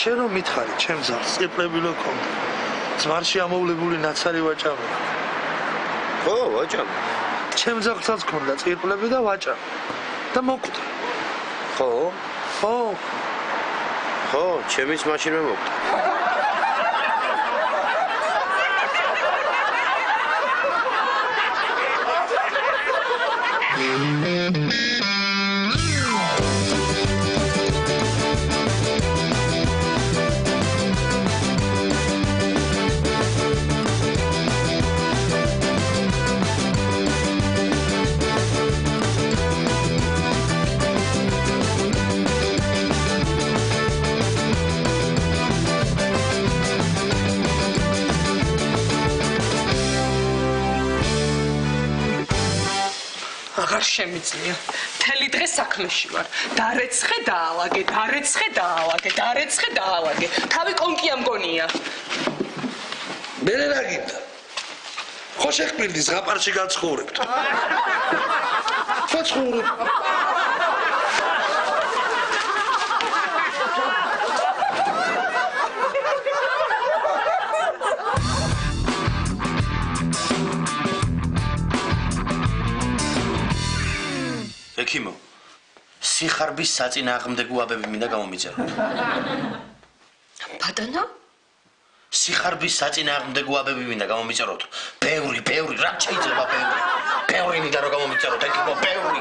შენ რომ მითხარი, ჩემ ძაღლს წირკლები რო ქონდა. ძმარში ამოვლებული ნაცარი ვაჭამი. ხო, ვაჭამი. ჩემ ძაღლსაც ქონდა წირკლები და ვაჭამი. და მოკვდა. ხო? ხო. ხო, ჩემიც მაშინვე მოკვდა. შემიძლია. მთელი დღე საქმეში ვარ. დარეცხე დაალაგე, დარეცხე დაალაგე, დარეცხე დაალაგე. თავი კონკია მგონია. მე რა გინდა? ხო შეხპილდის ზღაპარში გაცხოვრებთ. გაცხოვრებ. ექიმო, სიხარბის საწინააღმდეგოებები მინდა გამომიწეროთ. ბატონო? სიხარბის საწინააღმდეგოებები მინდა გამომიწეროთ. ბევრი, რაც შეიძლება ბევრი. ბევრი მინდა რომ გამომიწეროთ, ექიმო, ბევრი.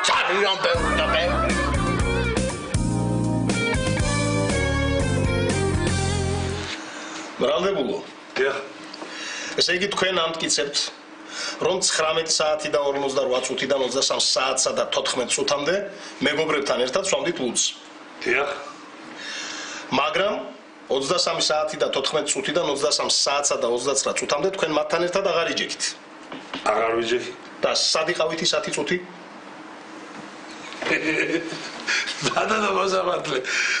ძალიან ბევრი და ბევრი. ბრალდებულო. დიახ. ესე იგი თქვენ ამტკიცებთ რომ 19 საათი და 48 წუთიდან 23 საათსა და 14 წუთამდე მეგობრებთან ერთად სვამდით ლუდს. დიახ. მაგრამ 23 საათი და 14 წუთიდან 23 საათსა და 29 წუთამდე თქვენ მათთან ერთად აღარ იჯექით. აღარ ვიჯექი. და სად იყავით ის 10 წუთი? ბატონო მოსამართლე,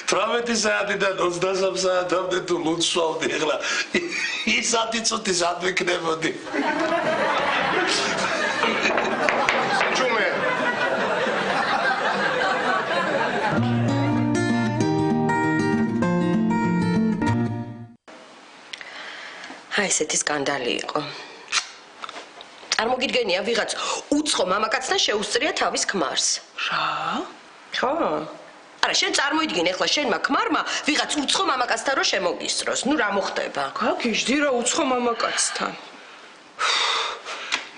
18 საათიდან 23 საათამდე თუ ლუდს სვავდი, ეხლა ის 10 წუთი სად ვიქნებოდი? ჯუმე. აი ესეთი სკანდალი იყო. წარმოგიდგენია ვიღაც უცხო მამაკაცთან შეუსწრია თავის ქმარს. რა? ხო. არა, შენ წარმოიდგინე ახლა შენმა ქმარმა ვიღაც უცხო მამაკაცთან რო შემოგისწროს. ნუ რა მოხდება? გაგიჟდი რა უცხო მამაკაცთან.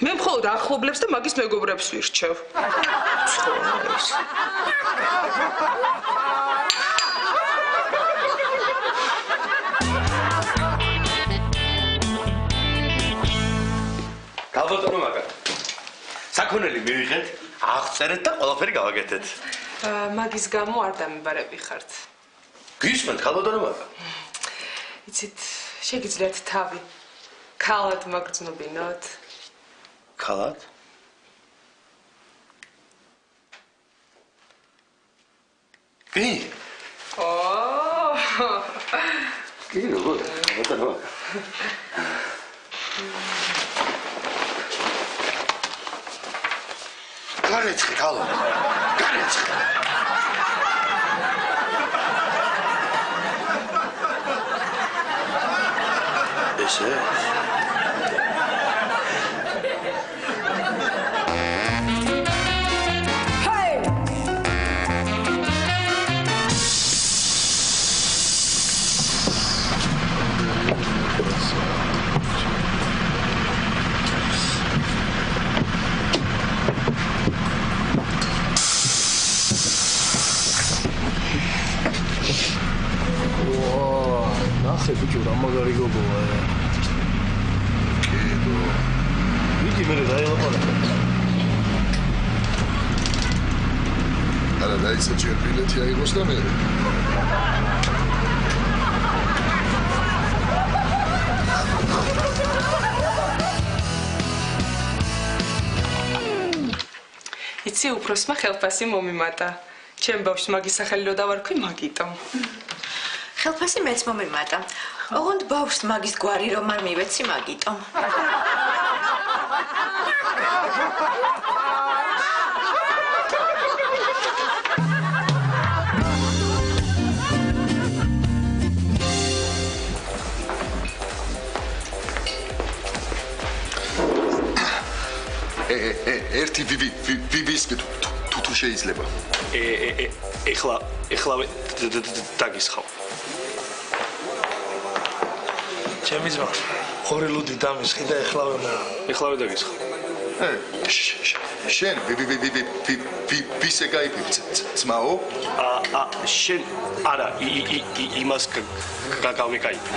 მე მხოლოდ ახლობლებს და მაგის მეგობრებს ვირჩევ. უცხო არის. გალბატონო მაგა. საქონელი მივიღეთ, აღწერეთ და ყველაფერი გავაკეთეთ. მაგის გამო არ დამიბარები ხართ. გისმენთ გალბატონო მაგა. იცით, შეგიძლიათ თავი ქალად მაგრძნობინოთ. ქალად? კი. კი, როგორ? გალბატონო მაგა. Garețe, calo! Garețe! Ese? Bicho, da magari gogo. Kedo. Vidi me da io pa. Ara dai se c'è il biglietti ai vostamere. იცი უფროსმა ხელფასი მომიმატა. ჩემ ბავშვს მაგის სახელი რო დავარქვი მაგიტომ. ხელფასი მეც მომიმატა. ოღონდ ბავშვს მაგის გვარი რომ არ მივეცი მაგიტომ. ერთი ვისკი თუ შეიძლება. ეხლავე დაგისხავ. ჩემი ძმა ორი ლუდი დამისხი და ეხლავე დაგისხავ. შენ ვისე გაიფი ძმაო? შენ არა იმას გავიკაიფე.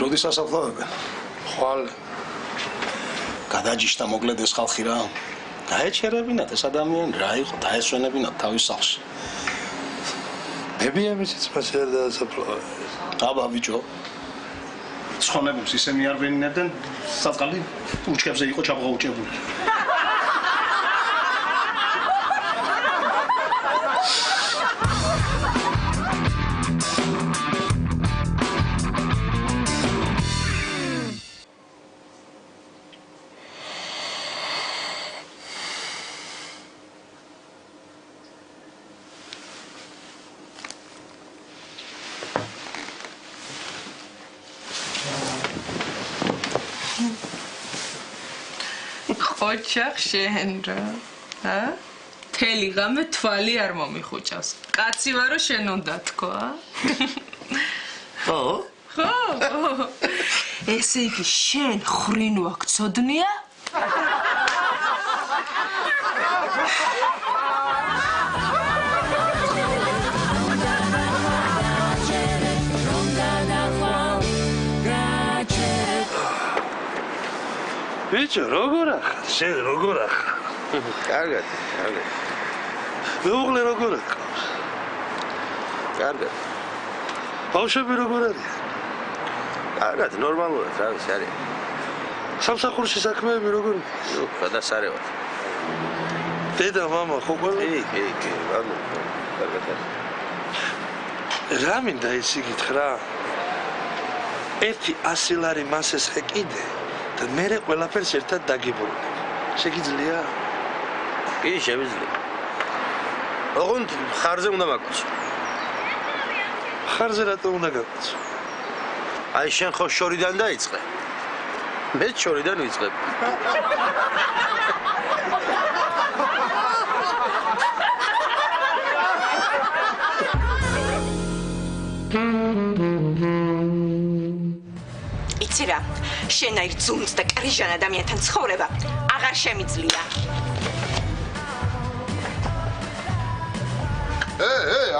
როდის ასაფლავებენ? ხვალ გადაჯიშთა მოგლედეს ხალხი რა. გაეჩერებინათ ეს ადამიანი რა იყო, დაესვენებინათ თავის სახლში. ნებიამის ძმას არ დაასაფლავე. აბა ბიჭო. ცხონებულს ისე მიარბენინებდნენ, საწყალი უჩქებზე იყო ჩაბღაუჭებული. ოჩახ შენ რა თელი ღამე თვალი არ მომიხუჭავს კაცი ვარო შენ უნდა თქვა ხო ესე იგი შენ ხრინო აქ ცოდნია ბიჭო, როგორ ახარ? შენ როგორ ახარ? კარგად. მეუღლე როგორ ახარ? კარგად. ბავშვები როგორ არიან? კარგად, ნორმალურად, რა ვიცი, არის. სამსახურში საქმეები როგორ? ნუ, გადასარევად. დედა, მამა, ხო ყველა? კი, ანუ, კარგად. რა მინდა ისე გითხრა? ერთი 100 ლარი მას ესხე კიდე. და მე ყველაფერს ერთად დაგიბრუნებ. შეგიძლია? კი, შემიძლია. ოღონდ ხარზე უნდა მაგვიცო. ხარზე რატო უნდა გაგვიცო? აი შენ ხო შორიდან დაიწყე. მე შორიდან ვიწყებ. იცი რა, შენ აი ძუნს და კრიჟან ადამიანთან ცხოვრება აღარ შემიძლია.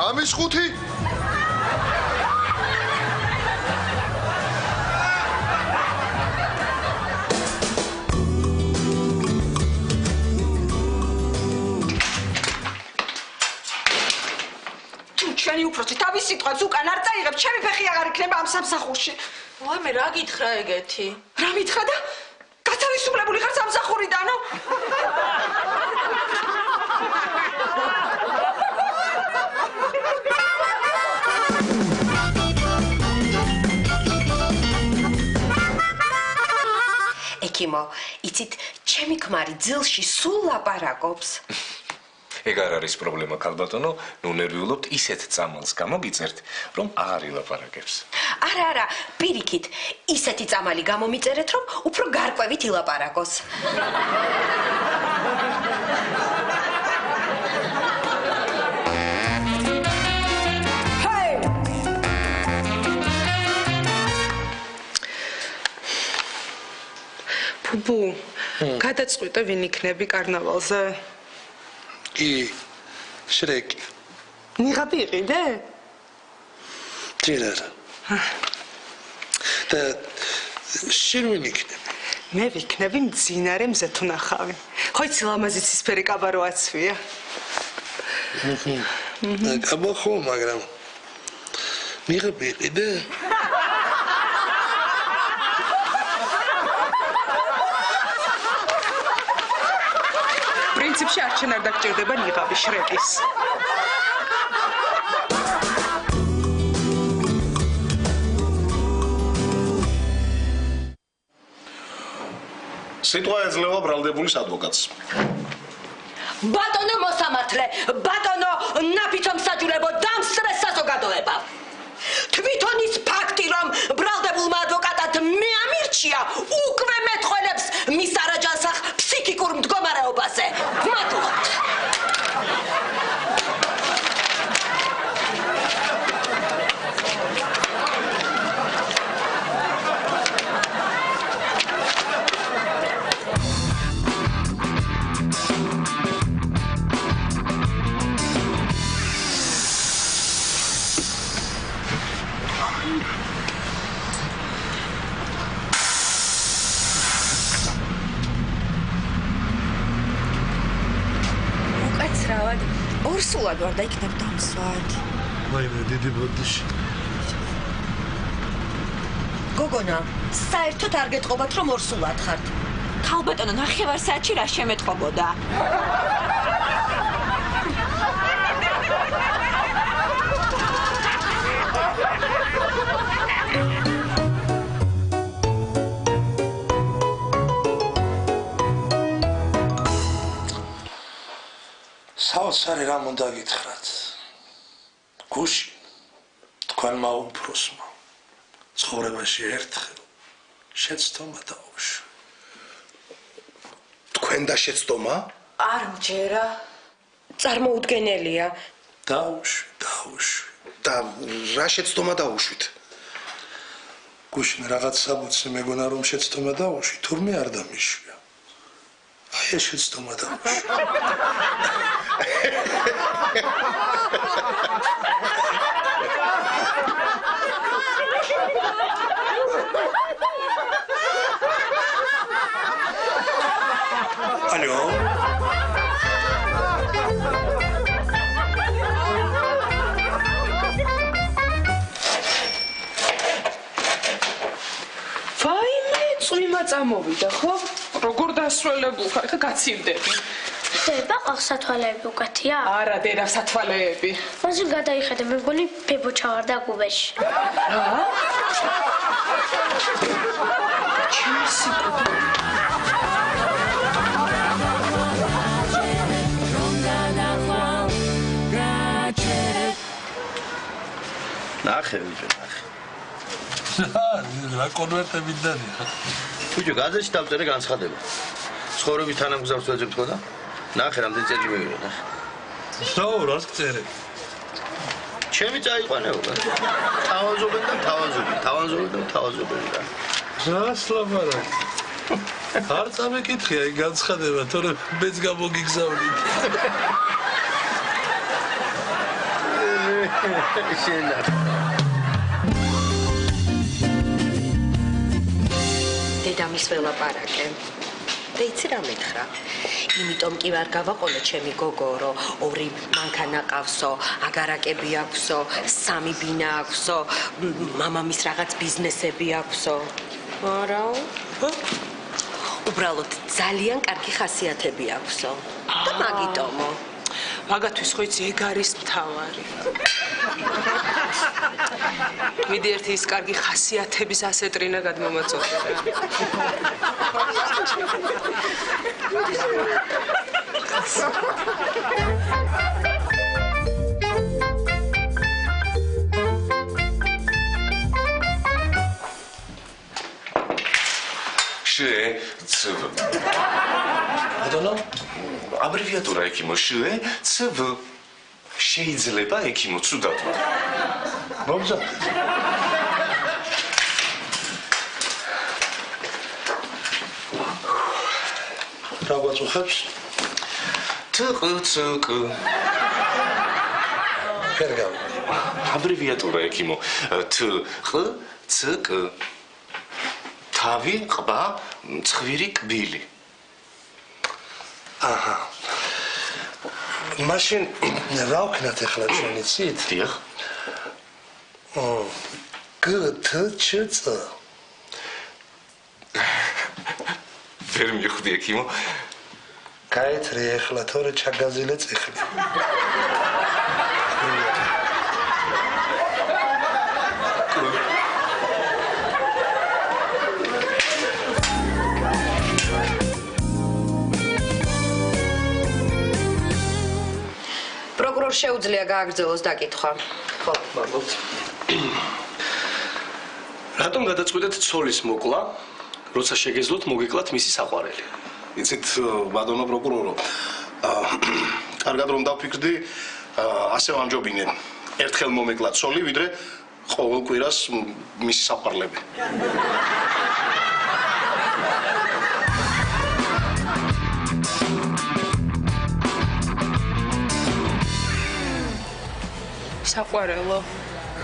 ამის ხუთი? ჩვენი უფროსი თავის სიტყვას უკან არ წაიღებ, ჩემი ფეხი აღარ იქნება ამ სამსახურში. ვაი მე რა გითხრა ეგეთი? რა მითხრა და გათავისუფლებული ხარ სამსახურიდანო? ეკიმო, იცით, ჩემი ქმარი ძილში სულ ლაპარაკობს. ეგ არ არის პრობლემა, ქალბატონო, ნუ ნერვიულობთ, ისეთ წამალს გამოგიწერთ, რომ აღარ ილაპარაკებს. არა, პირიქით, ისეთი წამალი გამომიწერეთ, რომ უფრო გარკვევით ილაპარაკოს. ბუბუ, გადაწყვიტე ვინ იქნები კარნავალზე? კი, შრეკი. ნიღაბი იყიდე? ჯერ არა. და შენ ვინ იქნები? მე ვიქნები მძინარე მზეთუნახავი. ხო იცი ლამაზი ცისფერი კაბარო აცვია. კაბა ხო, მაგრამ მიყიდე? პრინციპში არჩენ არ დაგჭირდება ნიღაბი შრეკის. სიტყვა ეძლევა ბრალდებულის ადვოკატს. ბატონო მოსამართლე, ბატონო ნაფიცო მსაჯულებო, დამსწრე საზოგადოება. თვითონ ის ფაქტი, რომ ბრალდებულმა ადვოკატად მე ამირჩია, უკვე მეტყველებს მის არაჯანსაღ ფსიქიკურ მდგომარეობაზე. მადლობთ. ორსულად ვარ და იქნებ დამსვად. ვაიმე, დიდი ბოდიში. გოგონა, საერთოდ არ გეტყობათ, რომ ორსულად ხართ. ქალბატონო, ნახევარსაათში რა შემეტყობოდა? საოცარი რამ უნდა გითხრათ. გუში თქვენმა უფროსმა ცხოვრებაში ერთხელ შეცდომა დაუშვა. თქვენ და შეცდომა? არ მჯერა. წარმოუდგენელია. დაუშვი. და რა შეცდომა დაუშვით? გუშინ რაღაც საბუთზე მეგონა რომ შეცდომა დაუშვი, თურმე არ დამიშვია. აი ეს შეცდომა დაუშვი. Алло. ვაიმე, წვიმა წამოვიდა, ხო? როგორ დასრულებულ ხარ, ხა გაცივდები. ხდება ყალსათვალეები უკეთია? არა, დედა სათვალეები. მასე გადაიხედე, მე მგონი ბებო ჩავარდა გუბეში. რა? ჩესი ნახე ვიჯო, ნახე. რა კონვერტები დადია. ვიჯო, გაზეთში დავწერე განცხადება. ცხოვრების თანამგზავრს ვეძებ თქო და ნახე რამდენი წელი მივიღე, ნახე. რა რას გწერე? ჩემი წაიყვანეობა. თავაზობენ და. რას ლაპარაკი? არ წამეკითხია იქ განცხადება, თორემ მეც გამოგიგზავნით. შენა. დედამის ველაპარაკე. და იცი რა მითხრა? იმიტომ კი ვარ გავაყოლე ჩემი გოგო, რომ 2 მანქანა ყავსო, აგარაკები აქვსო, 3 ბინა აქვსო, მამამის რაღაც ბიზნესები აქვსო. არა? უბრალოდ ძალიან კარგი ხასიათები აქვსო. და მაგიტომო. მაგათვის ხო იცი, ეგ არის მთავარი. მიდი ერთი ის კარგი ხასიათების ასეტრინა გადმომაწოდე რა. ШЦВ. ბატონო, აბრევიატურა ეკიმო ШЦВ. შეიძლება ეკიმო ცუდად. მომზა. რა გვაწუხებს? ТКЦК. ფერგავ. აბრევიატურა ეკიმო ТКЦК. თავი, ყბა, ცხვირი, კბილი. აჰა. მაშინ რა ვქნათ ახლა ჩვენ იცით? დიახ. გთჩწ ვერ მივხვდი ეკიმო. გაეთრე ახლა თორე ჩაგაზილე წიხლი. პროკურორ შეუძლია გააგრძელოს დაკითხვა. ხო. მადლობთ. რატომ გადაწყვიტეთ ცოლის მოკლა, როცა შეგეძლოთ მოგეკლათ მისი საყვარელი? იცით, ბატონო პროკურორო, კარგად რომ დავფიქრდი, ასე ვამჯობინე. ერთხელ მომეკლა ცოლი, ვიდრე ყოველ კვირას მისი საყვარლები. საყვარელო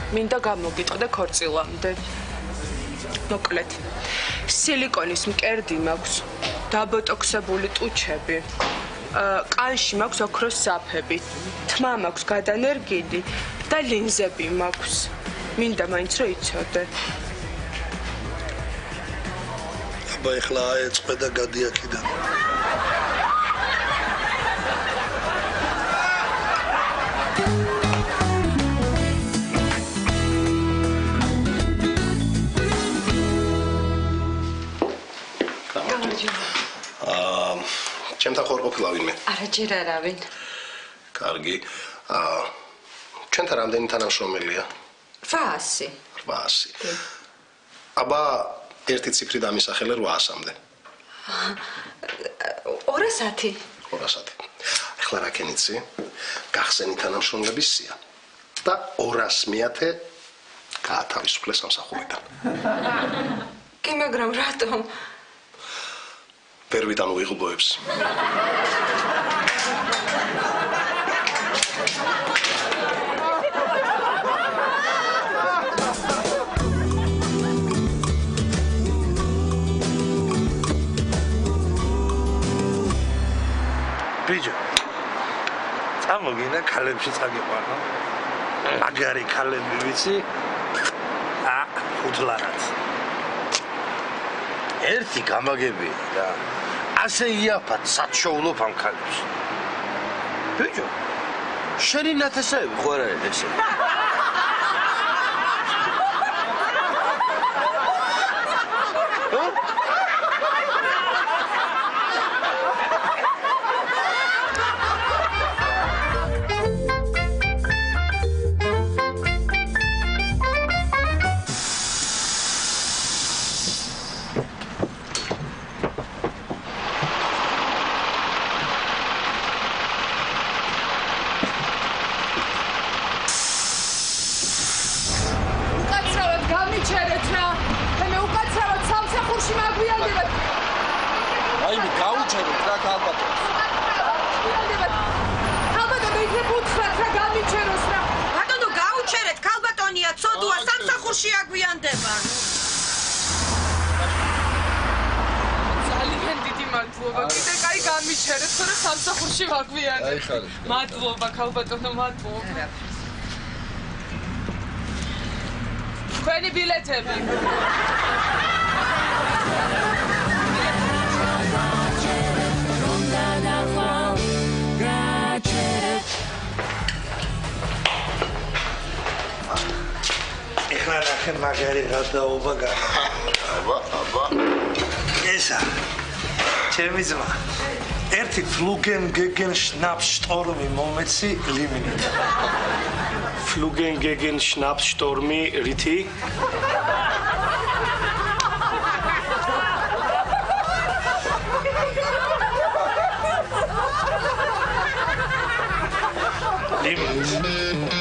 მინდა გამოგიტყდე ქორწილამდე. მოკლედ სილიკონის მკერდი მაქვს, დაბოტოქსებული ტუჩები, კანში მაქვს ოქროს საფები, თმა მაქვს გადანერგილი და ლინზები მაქვს. მინდა მაინც რომ იცოდე. აბა ეხლა აეწყე და გადი აქედან. ჩემთან ხარ ყოფილა ვინმე? არა ჯერ არავინ. კარგი. ჩვენთან რამდენი თანამშრომელია? 800. 800. აბა ერთი ციფრი დამისახელე 800-მდე. 200. 200. ეხლა რა კენიცი? გახსენი თანამშრომლების სია. და 200-მეათე გაათავისუფლე სამსახურიდან. კი, მაგრამ რატომ? ვერ ვიტან უიღბლოებს. ბიჭო წამოგინა ქალებში წაგიყვანო მაგარი ქალები ვიცი უთლარად ერთი გამაგებია და ასე იაფად სათშოულობ ამ ქალებს. ბიჭო, შენი ნათესავები ხო არ არის ესე? მადლობა, ქალბატონო, მადლობა. თქვენი ბილეთები. ეხლა ნახე მაგარი გადაობა განა. აბა. ესა. ჩემი ძმა. ერთი ფლუგენ გეგენ შნაპს შტორმი მომეცი ლიმინით. ფლუგენ გეგენ შნაპს შტორმი რითი? ლიმინით.